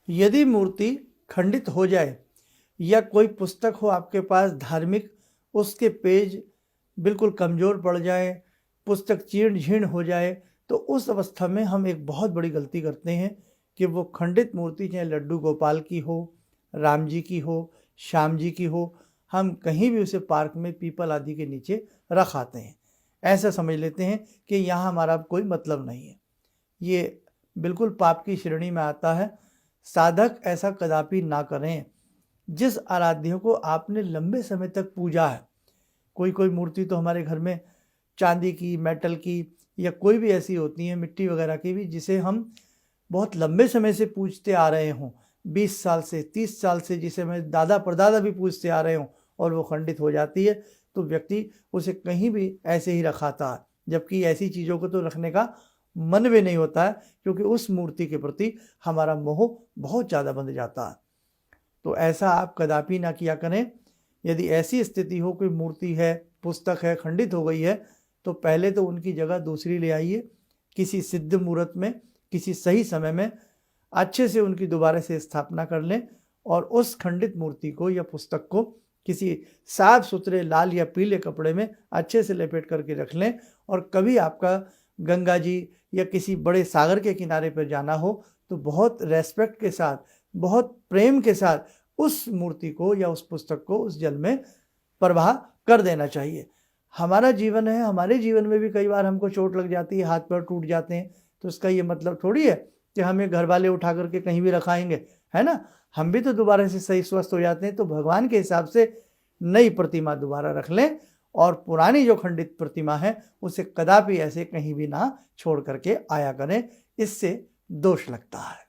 यदि मूर्ति खंडित हो जाए या कोई पुस्तक हो आपके पास धार्मिक, उसके पेज बिल्कुल कमज़ोर पड़ जाए, पुस्तक चीर्ण झीर्ण हो जाए, तो उस अवस्था में हम एक बहुत बड़ी गलती करते हैं कि वो खंडित मूर्ति चाहे लड्डू गोपाल की हो, राम जी की हो, श्याम जी की हो, हम कहीं भी उसे पार्क में पीपल आदि के नीचे रख आते हैं। ऐसा समझ लेते हैं कि यहाँ हमारा कोई मतलब नहीं है। ये बिल्कुल पाप की श्रेणी में आता है। साधक ऐसा कदापि ना करें। जिस आराध्य को आपने लंबे समय तक पूजा है, कोई मूर्ति तो हमारे घर में चांदी की, मेटल की या कोई भी ऐसी होती है, मिट्टी वगैरह की भी, जिसे हम बहुत लंबे समय से पूजते आ रहे हों, 20 साल से, 30 साल से, जिसे मैं दादा परदादा भी पूजते आ रहे हों, और वो खंडित हो जाती है, तो व्यक्ति उसे कहीं भी ऐसे ही रखाता है। जबकि ऐसी चीज़ों को तो रखने का मन भी नहीं होता है, क्योंकि उस मूर्ति के प्रति हमारा मोह बहुत ज़्यादा बंध जाता है। तो ऐसा आप कदापि ना किया करें। यदि ऐसी स्थिति हो, कोई मूर्ति है, पुस्तक है, खंडित हो गई है, तो पहले तो उनकी जगह दूसरी ले आइए। किसी सिद्ध मुहूर्त में, किसी सही समय में अच्छे से उनकी दोबारा से स्थापना कर लें और उस खंडित मूर्ति को या पुस्तक को किसी साफ सुथरे लाल या पीले कपड़े में अच्छे से लपेट करके रख लें। और कभी आपका गंगा जी या किसी बड़े सागर के किनारे पर जाना हो, तो बहुत रेस्पेक्ट के साथ, बहुत प्रेम के साथ उस मूर्ति को या उस पुस्तक को उस जल में प्रवाह कर देना चाहिए। हमारा जीवन है, हमारे जीवन में भी कई बार हमको चोट लग जाती है, हाथ पैर टूट जाते हैं, तो इसका ये मतलब थोड़ी है कि हमें घर वाले उठा करके कहीं भी रखाएंगे, है ना। हम भी तो दोबारा से सही स्वस्थ हो जाते हैं। तो भगवान के हिसाब से नई प्रतिमा दोबारा रख लें और पुरानी जो खंडित प्रतिमा है उसे कदापि ऐसे कहीं भी ना छोड़ करके आया करें। इससे दोष लगता है।